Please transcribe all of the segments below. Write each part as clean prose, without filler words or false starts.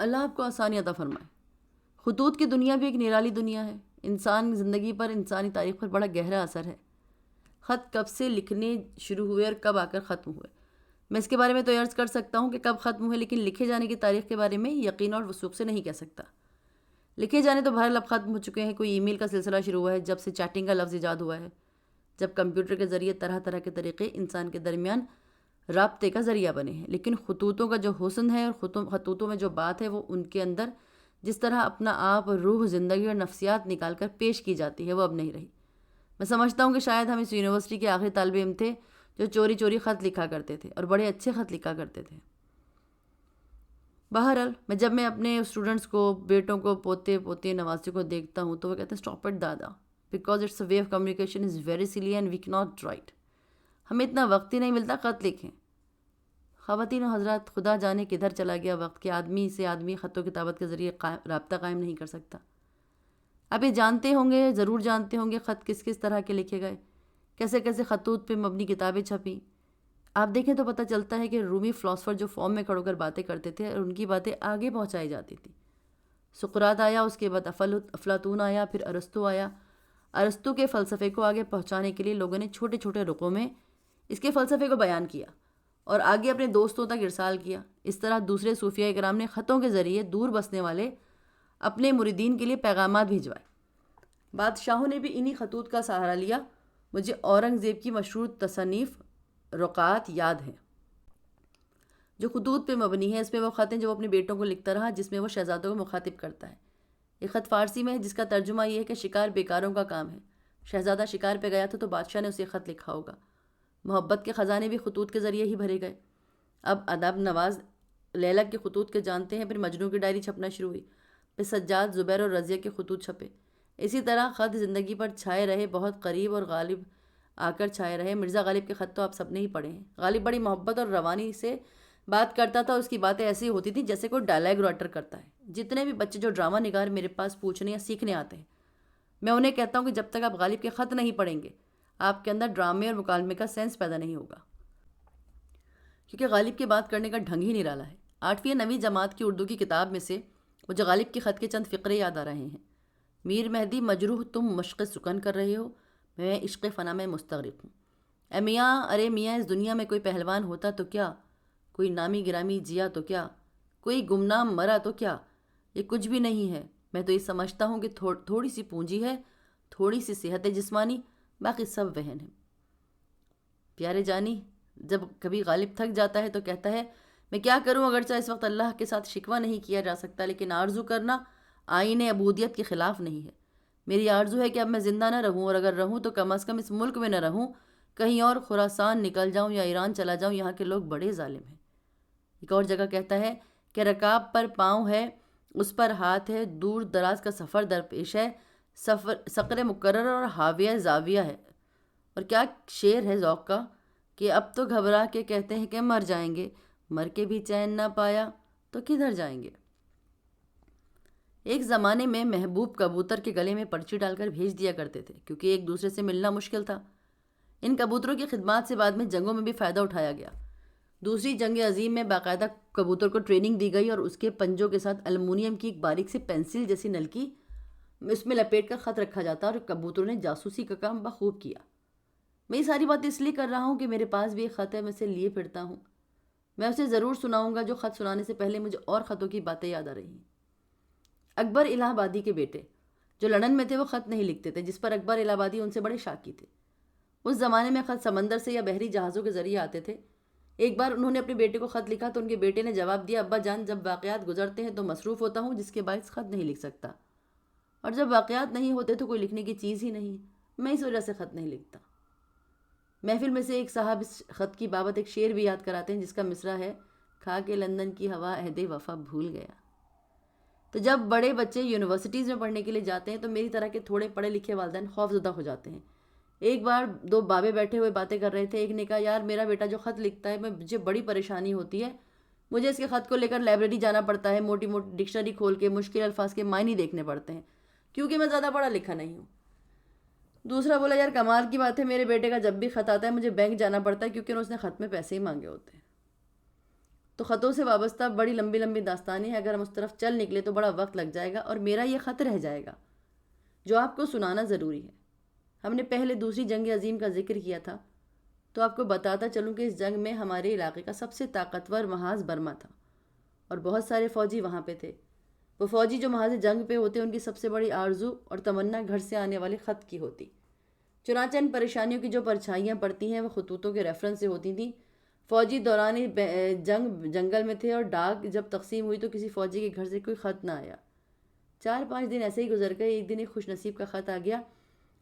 اللہ آپ کو آسانی عطا فرمائے۔ خطوط کی دنیا بھی ایک نرالی دنیا ہے۔ انسان زندگی پر، انسانی تاریخ پر بڑا گہرا اثر ہے۔ خط کب سے لکھنے شروع ہوئے اور کب آ کر ختم ہوئے، میں اس کے بارے میں تو عرض کر سکتا ہوں کہ کب ختم ہوئے، لیکن لکھے جانے کی تاریخ کے بارے میں یقین اور وثوق سے نہیں کہہ سکتا۔ لکھے جانے تو بہرحال اب ختم ہو چکے ہیں۔ کوئی ای میل کا سلسلہ شروع ہوا ہے جب سے چیٹنگ کا لفظ ایجاد ہوا ہے، جب کمپیوٹر کے ذریعے طرح طرح کے طریقے انسان کے درمیان رابطے کا ذریعہ بنے ہیں، لیکن خطوطوں کا جو حسن ہے اور خطوطوں میں جو بات ہے وہ ان کے اندر جس طرح اپنا آپ، روح، زندگی اور نفسیات نکال کر پیش کی جاتی ہے وہ اب نہیں رہی۔ میں سمجھتا ہوں کہ شاید ہم اس یونیورسٹی کے آخری طالب علم تھے جو چوری چوری خط لکھا کرتے تھے، اور بڑے اچھے خط لکھا کرتے تھے۔ بہرحال جب میں اپنے اسٹوڈنٹس کو، بیٹوں کو، پوتے پوتے نوازے کو دیکھتا ہوں تو وہ کہتے ہیں اسٹاپ اٹ دادا، because it's a way of communication is very silly and we کی ناٹ رائٹ۔ ہمیں اتنا وقت ہی نہیں ملتا خط لکھیں۔ خواتین و حضرات، خدا جانے کدھر چلا گیا وقت کہ آدمی سے آدمی خط و کتابت کے ذریعے رابطہ قائم نہیں کر سکتا۔ آپ یہ جانتے ہوں گے، ضرور جانتے ہوں گے، خط کس کس طرح کے لکھے گئے، کیسے کیسے خطوط پہ مبنی کتابیں چھپیں۔ آپ دیکھیں تو پتہ چلتا ہے کہ رومی فلاسفر جو فارم میں کھڑو کر باتیں کرتے تھے اور ان کی باتیں آگے پہنچائی جاتی تھیں۔ سقراط آیا، اس کے بعد افلاطون آیا، پھر ارسطو آیا۔ ارسطو کے فلسفے کو آگے پہنچانے کے لیے لوگوں نے چھوٹے چھوٹے رقوں میں اس کے فلسفے کو بیان کیا اور آگے اپنے دوستوں تک ارسال کیا۔ اس طرح دوسرے صوفیہ کرام نے خطوں کے ذریعے دور بسنے والے اپنے مریدین کے لیے پیغامات بھیجوائے۔ بادشاہوں نے بھی انہی خطوط کا سہارا لیا۔ مجھے اورنگزیب کی مشہور تصنیف رقعات یاد ہیں جو خطوط پہ مبنی ہے۔ اس میں وہ خط ہیں جو وہ اپنے بیٹوں کو لکھتا رہا، جس میں وہ شہزادوں کو مخاطب کرتا ہے۔ یہ خط فارسی میں ہے جس کا ترجمہ یہ ہے کہ شکار بیکاروں کا کام ہے۔ شہزادہ شکار پہ گیا تھا تو بادشاہ نے اسے خط لکھا ہوگا۔ محبت کے خزانے بھی خطوط کے ذریعے ہی بھرے گئے۔ اب ادب نواز لیلا کے خطوط کے جانتے ہیں، پھر مجنوں کی ڈائری چھپنا شروع ہوئی، پھر سجاد، زبیر اور رضیہ کے خطوط چھپے۔ اسی طرح خط زندگی پر چھائے رہے، بہت قریب اور غالب آ کر چھائے رہے۔ مرزا غالب کے خط تو آپ سب نے ہی پڑھے ہیں۔ غالب بڑی محبت اور روانی سے بات کرتا تھا، اس کی باتیں ایسی ہوتی تھیں جیسے کوئی ڈائلاگ رائٹر کرتا ہے۔ جتنے بھی بچے جو ڈرامہ نگار میرے پاس پوچھنے یا سیکھنے آتے ہیں، میں انہیں کہتا ہوں کہ جب تک آپ غالب کے خط نہیں پڑھیں گے آپ کے اندر ڈرامے اور مکالمے کا سینس پیدا نہیں ہوگا، کیونکہ غالب کے بات کرنے کا ڈھنگ ہی نرالا ہے۔ 8ویں یا 9ویں جماعت کی اردو کی کتاب میں سے مجھے غالب کے خط کے چند فقرے یاد آ رہے ہیں۔ میر مہدی مجروح تم مشق سکن کر رہے ہو، میں عشق فنا میں مستغرق ہوں۔ اے میاں، ارے میاں، اس دنیا میں کوئی پہلوان ہوتا تو کیا، کوئی نامی گرامی جیا تو کیا، کوئی گمنام مرا تو کیا، یہ کچھ بھی نہیں ہے۔ میں تو یہ سمجھتا ہوں کہ تھوڑی سی پونجی ہے، تھوڑی سی صحت جسمانی، باقی سب وہن ہے۔ پیارے جانی، جب کبھی غالب تھک جاتا ہے تو کہتا ہے میں کیا کروں، اگرچہ اس وقت اللہ کے ساتھ شکوہ نہیں کیا جا سکتا، لیکن آرزو کرنا آئین عبودیت کے خلاف نہیں ہے۔ میری آرزو ہے کہ اب میں زندہ نہ رہوں، اور اگر رہوں تو کم از کم اس ملک میں نہ رہوں، کہیں اور خراسان نکل جاؤں یا ایران چلا جاؤں، یہاں کے لوگ بڑے ظالم ہیں۔ ایک اور جگہ کہتا ہے کہ رکاب پر پاؤں ہے، اس پر ہاتھ ہے، دور دراز کا سفر درپیش ہے، سقر مقرر اور حاویہ زاویہ ہے۔ اور کیا شعر ہے ذوق کا کہ اب تو گھبرا کے کہتے ہیں کہ مر جائیں گے، مر کے بھی چین نہ پایا تو کدھر جائیں گے۔ ایک زمانے میں محبوب کبوتر کے گلے میں پرچی ڈال کر بھیج دیا کرتے تھے کیونکہ ایک دوسرے سے ملنا مشکل تھا۔ ان کبوتروں کی خدمات سے بعد میں جنگوں میں بھی فائدہ اٹھایا گیا۔ دوسری جنگ عظیم میں باقاعدہ کبوتر کو ٹریننگ دی گئی اور اس کے پنجوں کے ساتھ المونیم کی ایک باریک سی پینسل جیسی نلکی اس میں لپیٹ کر خط رکھا جاتا اور کبوتروں نے جاسوسی کا کام بخوب کیا۔ میں یہ ساری بات اس لیے کر رہا ہوں کہ میرے پاس بھی ایک خط ہے، میں اسے لیے پھرتا ہوں۔ میں اسے ضرور سناؤں گا۔ جو خط سنانے سے پہلے مجھے اور خطوں کی باتیں یاد آ رہی ہیں۔ اکبر الہ آبادی کے بیٹے جو لندن میں تھے وہ خط نہیں لکھتے تھے، جس پر اکبر الہ آبادی ان سے بڑے شاکی تھے۔ اس زمانے میں خط سمندر سے یا بحری جہازوں کے ذریعے آتے تھے۔ ایک بار انہوں نے اپنے بیٹے کو خط لکھا تو ان کے بیٹے نے جواب دیا، ابا جان، جب واقعات گزرتے ہیں تو مصروف ہوتا ہوں جس کے باعث خط نہیں لکھ سکتا، اور جب واقعات نہیں ہوتے تو کوئی لکھنے کی چیز ہی نہیں، میں اس وجہ سے خط نہیں لکھتا۔ محفل میں سے ایک صاحب اس خط کی بابت ایک شعر بھی یاد کراتے ہیں جس کا مصرع ہے، کھا کے لندن کی ہوا عہد وفا بھول گیا۔ تو جب بڑے بچے یونیورسٹیز میں پڑھنے کے لیے جاتے ہیں تو میری طرح کے تھوڑے پڑھے لکھے والدین خوف زدہ ہو جاتے ہیں۔ ایک بار دو بابے بیٹھے ہوئے باتیں کر رہے تھے، ایک نے کہا یار میرا بیٹا جو خط لکھتا ہے مجھے بڑی پریشانی ہوتی ہے، مجھے اس کے خط کو لے کر لائبریری جانا پڑتا ہے، موٹی موٹی ڈکشنری کھول کے مشکل الفاظ کے معنی دیکھنے پڑتے ہیں کیونکہ میں زیادہ پڑھا لکھا نہیں ہوں۔ دوسرا بولا یار کمال کی بات ہے، میرے بیٹے کا جب بھی خط آتا ہے مجھے بینک جانا پڑتا ہے کیونکہ اس نے خط میں پیسے ہی مانگے ہوتے ہیں۔ تو خطوں سے وابستہ بڑی لمبی لمبی داستانیں ہیں، اگر ہم اس طرف چل نکلے تو بڑا وقت لگ جائے گا، اور میرا یہ خط رہ جائے گا جو آپ کو سنانا ضروری ہے۔ ہم نے پہلے دوسری جنگ عظیم کا ذکر کیا تھا، تو آپ کو بتاتا چلوں کہ اس جنگ میں ہمارے علاقے کا سب سے طاقتور محاذ برما تھا، اور بہت سارے فوجی وہاں پہ تھے۔ وہ فوجی جو محاذ جنگ پہ ہوتے ان کی سب سے بڑی آرزو اور تمنا گھر سے آنے والے خط کی ہوتی۔ چنانچہ ان پریشانیوں کی جو پرچھائیاں پڑتی ہیں وہ خطوطوں کے ریفرنس سے ہوتی تھیں۔ فوجی دوران جنگ جنگل میں تھے، اور ڈاک جب تقسیم ہوئی تو کسی فوجی کے گھر سے کوئی خط نہ آیا۔ 4-5 دن ایسے ہی گزر گئے۔ ایک دن ایک خوش نصیب کا خط آ گیا،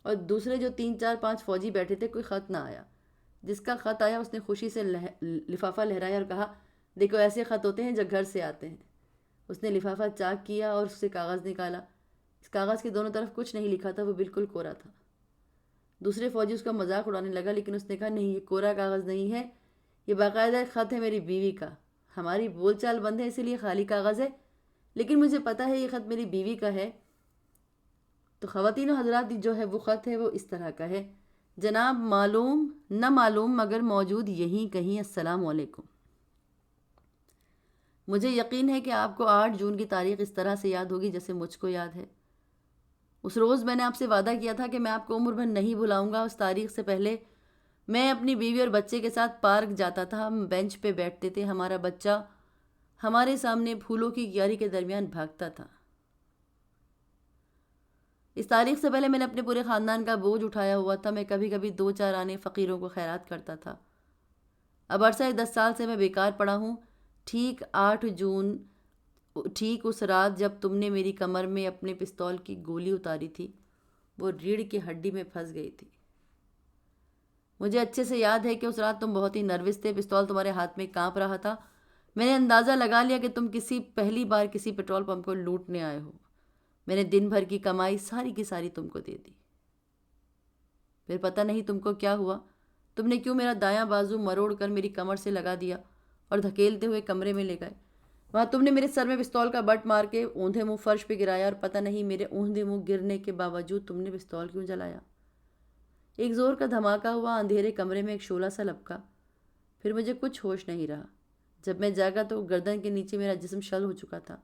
اور دوسرے جو 3-4-5 فوجی بیٹھے تھے کوئی خط نہ آیا۔ جس کا خط آیا اس نے خوشی سے لفافہ لہرایا اور کہا، دیکھو ایسے خط ہوتے ہیں جو گھر سے آتے ہیں۔ اس نے لفافہ چاک کیا اور اس سے کاغذ نکالا۔ اس کاغذ کے دونوں طرف کچھ نہیں لکھا تھا، وہ بالکل کورا تھا۔ دوسرے فوجی اس کا مذاق اڑانے لگا، لیکن اس نے کہا، نہیں، یہ کورا کاغذ نہیں ہے، یہ باقاعدہ ایک خط ہے میری بیوی کا۔ ہماری بول چال بند ہے اسی لیے خالی کاغذ ہے، لیکن مجھے پتہ ہے یہ خط میری بیوی کا ہے۔ تو خواتین و حضرات، جو ہے وہ خط ہے وہ اس طرح کا ہے، جناب معلوم نہ معلوم مگر موجود یہیں کہیں، السلام علیکم۔ مجھے یقین ہے کہ آپ کو 8 جون کی تاریخ اس طرح سے یاد ہوگی جیسے مجھ کو یاد ہے۔ اس روز میں نے آپ سے وعدہ کیا تھا کہ میں آپ کو عمر بھر نہیں بھلاؤں گا۔ اس تاریخ سے پہلے میں اپنی بیوی اور بچے کے ساتھ پارک جاتا تھا، ہم بینچ پہ بیٹھتے تھے، ہمارا بچہ ہمارے سامنے پھولوں کی کیاری کے درمیان بھاگتا تھا۔ اس تاریخ سے پہلے میں نے اپنے پورے خاندان کا بوجھ اٹھایا ہوا تھا، میں کبھی کبھی 2-4 آنے فقیروں کو خیرات کرتا تھا۔ اب عرصہ 10 سال سے میں بیکار پڑا ہوں۔ ٹھیک 8 جون، ٹھیک اس رات جب تم نے میری کمر میں اپنے پستول کی گولی اتاری تھی، وہ ریڑھ کی ہڈی میں پھنس گئی تھی۔ مجھے اچھے سے یاد ہے کہ اس رات تم بہت ہی نروس تھے، پستول تمہارے ہاتھ میں کانپ رہا تھا۔ میں نے اندازہ لگا لیا کہ تم پہلی بار کسی پیٹرول پمپ کو لوٹنے آئے ہو۔ میں نے دن بھر کی کمائی ساری کی ساری تم کو دے دی۔ پھر پتہ نہیں تم کو کیا ہوا، تم نے کیوں میرا دایاں بازو مروڑ کر میری کمر سے لگا دیا اور دھکیلتے ہوئے کمرے میں لے گئے۔ وہاں تم نے میرے سر میں پستول کا بٹ مار کے اوندھے منہ فرش پہ گرایا، اور پتہ نہیں میرے اوندھے منہ گرنے کے باوجود تم نے پستول کیوں جلایا۔ ایک زور کا دھماکہ ہوا، اندھیرے کمرے میں ایک شعلہ سا لپکا، پھر مجھے کچھ ہوش نہیں رہا۔ جب میں جاگا تو گردن کے نیچے میرا جسم شل ہو چکا تھا۔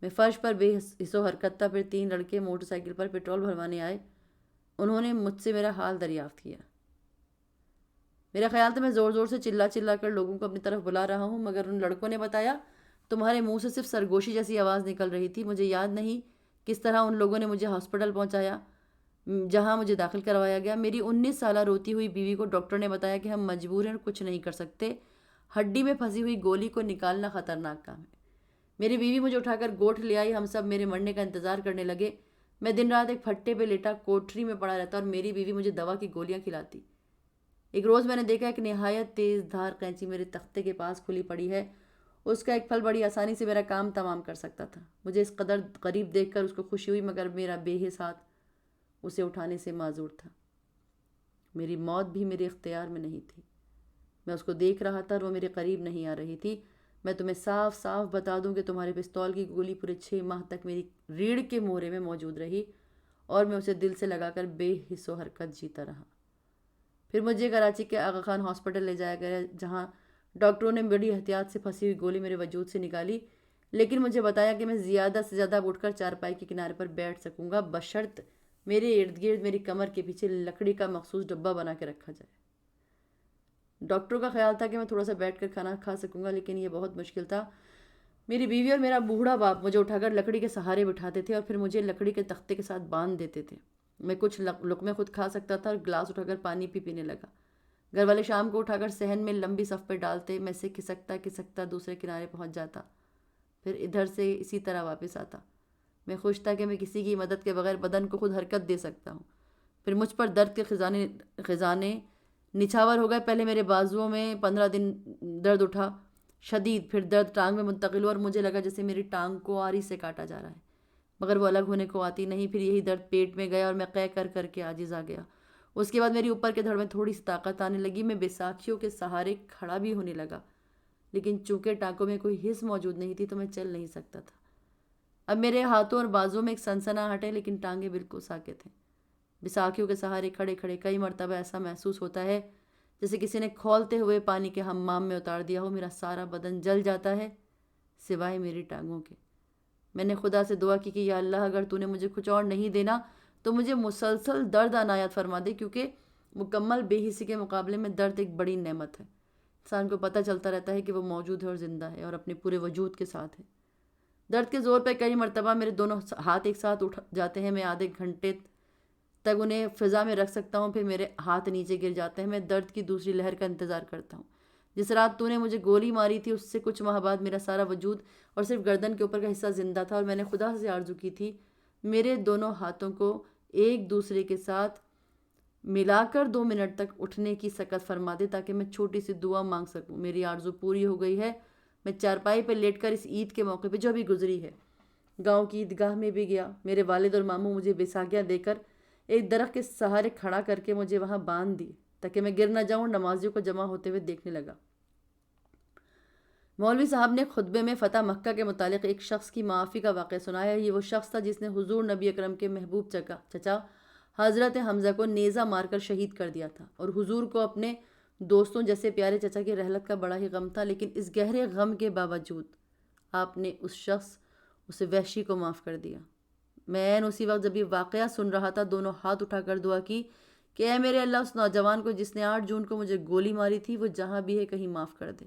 میں فرش پر بے حس و حرکت تھا۔ پھر 3 لڑکے موٹر سائیکل پر پیٹرول بھروانے آئے، انہوں نے مجھ سے میرا حال دریافت کیا۔ میرا خیال تھا میں زور زور سے چلا کر لوگوں کو اپنی طرف بلا رہا ہوں، مگر ان لڑکوں نے بتایا تمہارے منہ سے صرف سرگوشی جیسی آواز نکل رہی تھی۔ مجھے یاد نہیں کس طرح ان لوگوں نے مجھے ہاسپٹل پہنچایا، جہاں مجھے داخل کروایا گیا۔ میری 19 سالہ روتی ہوئی بیوی کو ڈاکٹر نے بتایا کہ ہم مجبور ہیں اور کچھ نہیں کر سکتے، ہڈی میں پھنسی ہوئی گولی کو نکالنا خطرناک کام ہے۔ میری بیوی مجھے اٹھا کر گوٹھ لے آئی، ہم سب میرے مرنے کا انتظار کرنے لگے۔ میں دن رات ایک پھٹے پہ لیٹا کوٹری میں پڑا رہتا، اور میری بیوی مجھے دوا کی گولیاں کھلاتی۔ ایک روز میں نے دیکھا ایک نہایت تیز دھار قینچی میرے تختے کے پاس کھلی پڑی ہے، اس کا ایک پھل بڑی آسانی سے میرا کام تمام کر سکتا تھا۔ مجھے اس قدر قریب دیکھ کر اس کو خوشی ہوئی، مگر میرا بے حس ہاتھ اسے اٹھانے سے معذور تھا۔ میری موت بھی میرے اختیار میں نہیں تھی۔ میں اس کو دیکھ رہا تھا اور وہ میرے قریب نہیں آ رہی تھی۔ میں تمہیں صاف صاف بتا دوں کہ تمہارے پستول کی گولی پورے 6 ماہ تک میری ریڑھ کے مورے میں موجود رہی، اور میں اسے دل سے لگا کر بے حس و حرکت جیتا رہا۔ پھر مجھے کراچی کے آغا خان ہاسپٹل لے جایا گیا، جہاں ڈاکٹروں نے بڑی احتیاط سے پھنسی ہوئی گولی میرے وجود سے نکالی، لیکن مجھے بتایا کہ میں زیادہ سے زیادہ اٹھ کر چارپائی کے کنارے پر بیٹھ سکوں گا، بشرط میرے ارد گرد میری کمر کے پیچھے لکڑی کا مخصوص ڈبہ بنا کے رکھا جائے۔ ڈاکٹروں کا خیال تھا کہ میں تھوڑا سا بیٹھ کر کھانا کھا سکوں گا، لیکن یہ بہت مشکل تھا۔ میری بیوی اور میرا بوڑھا باپ مجھے اٹھا کر لکڑی کے سہارے بٹھاتے تھے اور پھر مجھے لکڑی کے تختے کے ساتھ باندھ دیتے تھے۔ میں کچھ لقمے خود کھا سکتا تھا اور گلاس اٹھا کر پانی پینے لگا۔ گھر والے شام کو اٹھا کر صحن میں لمبی صف پہ ڈالتے، میں سے کھسکتا دوسرے کنارے پہنچ جاتا، پھر ادھر سے اسی طرح واپس آتا۔ میں خوش تھا کہ میں کسی کی مدد کے بغیر بدن کو خود حرکت دے سکتا ہوں۔ پھر مجھ پر درد کے خزانے نچھاور ہو گئے۔ پہلے میرے بازوؤں میں 15 دن درد اٹھا شدید، پھر درد ٹانگ میں منتقل ہوا اور مجھے لگا جیسے میری ٹانگ کو آری سے کاٹا جا رہا ہے، مگر وہ الگ ہونے کو آتی نہیں۔ پھر یہی درد پیٹ میں گیا اور میں قے کر کے عاجز آ گیا۔ اس کے بعد میری اوپر کے دھڑ میں تھوڑی سی طاقت آنے لگی، میں بیساکھیوں کے سہارے کھڑا بھی ہونے لگا، لیکن چونکہ ٹانکوں میں کوئی حس موجود نہیں تھی تو میں چل نہیں سکتا تھا۔ اب میرے ہاتھوں اور بازوؤں میں ایک سنسناہٹ ہے، لیکن ٹانگیں بالکل ساکت ہیں۔ بیساکھیوں کے سہارے کھڑے کئی مرتبہ ایسا محسوس ہوتا ہے جیسے کسی نے کھولتے ہوئے پانی کے حمام میں اتار دیا ہو. میرا سارا بدن جل جاتا ہے سوائے میری ٹانگوں کے. میں نے خدا سے دعا کی کہ یا اللہ اگر تو نے مجھے کچھ اور نہیں دینا تو مجھے مسلسل درد عنایت فرما دے، کیونکہ مکمل بے حسی کے مقابلے میں درد ایک بڑی نعمت ہے. انسان کو پتہ چلتا رہتا ہے کہ وہ موجود ہے اور زندہ ہے اور اپنے پورے وجود کے ساتھ ہے. درد کے زور پہ کئی مرتبہ میرے دونوں ہاتھ ایک ساتھ اٹھ جاتے ہیں. میں آدھے گھنٹے تک انہیں فضا میں رکھ سکتا ہوں، پھر میرے ہاتھ نیچے گر جاتے ہیں. میں درد کی دوسری لہر کا انتظار کرتا ہوں. جس رات تو نے مجھے گولی ماری تھی اس سے کچھ ماہ بعد میرا سارا وجود اور صرف گردن کے اوپر کا حصہ زندہ تھا، اور میں نے خدا سے آرزو کی تھی میرے دونوں ہاتھوں کو ایک دوسرے کے ساتھ ملا کر 2 منٹ تک اٹھنے کی سکت فرما دے تاکہ میں چھوٹی سی دعا مانگ سکوں. میری آرزو پوری ہو گئی ہے. میں چارپائی پہ لیٹ کر اس عید کے موقع پہ جو ابھی گزری ہے گاؤں کی عیدگاہ میں بھی گیا. میرے والد اور ماموں مجھے بیساکھیاں دے کر ایک درخت کے سہارے کھڑا کر کے مجھے وہاں باندھ دی تاکہ میں گر نہ جاؤں. نمازیوں کو جمع ہوتے ہوئے دیکھنے لگا. مولوی صاحب نے خطبے میں فتح مکہ کے متعلق ایک شخص کی معافی کا واقعہ سنایا. یہ وہ شخص تھا جس نے حضور نبی اکرم کے محبوب چچا حضرت حمزہ کو نیزہ مار کر شہید کر دیا تھا، اور حضور کو اپنے دوستوں جیسے پیارے چچا کی رحلت کا بڑا ہی غم تھا. لیکن اس گہرے غم کے باوجود آپ نے اسے وحشی کو معاف کر دیا. میں اسی وقت جب یہ واقعہ سن رہا تھا دونوں ہاتھ اٹھا کر دعا کی کہ اے میرے اللہ، اس نوجوان کو جس نے 8 جون کو مجھے گولی ماری تھی وہ جہاں بھی ہے کہیں معاف کر دے.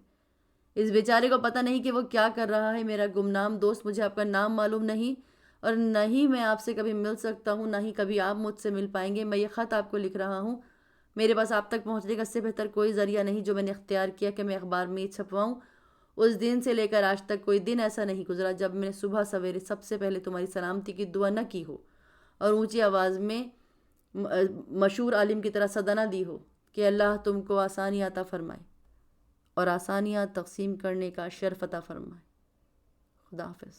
اس بیچارے کو پتہ نہیں کہ وہ کیا کر رہا ہے. میرا گمنام دوست، مجھے آپ کا نام معلوم نہیں اور نہ ہی میں آپ سے کبھی مل سکتا ہوں، نہ ہی کبھی آپ مجھ سے مل پائیں گے. میں یہ خط آپ کو لکھ رہا ہوں. میرے پاس آپ تک پہنچنے کا اس سے بہتر کوئی ذریعہ نہیں جو میں نے اختیار کیا کہ میں اخبار میں چھپواؤں. اس دن سے لے کر آج تک کوئی دن ایسا نہیں گزرا جب میں نے صبح سویرے سب سے پہلے تمہاری سلامتی کی دعا نہ کی ہو اور اونچی آواز میں مشہور عالم کی طرح صدا نہ دی ہو کہ اللہ تم کو آسانی عطا فرمائے اور آسانیاں تقسیم کرنے کا شرف عطا فرمائے. خدا حافظ.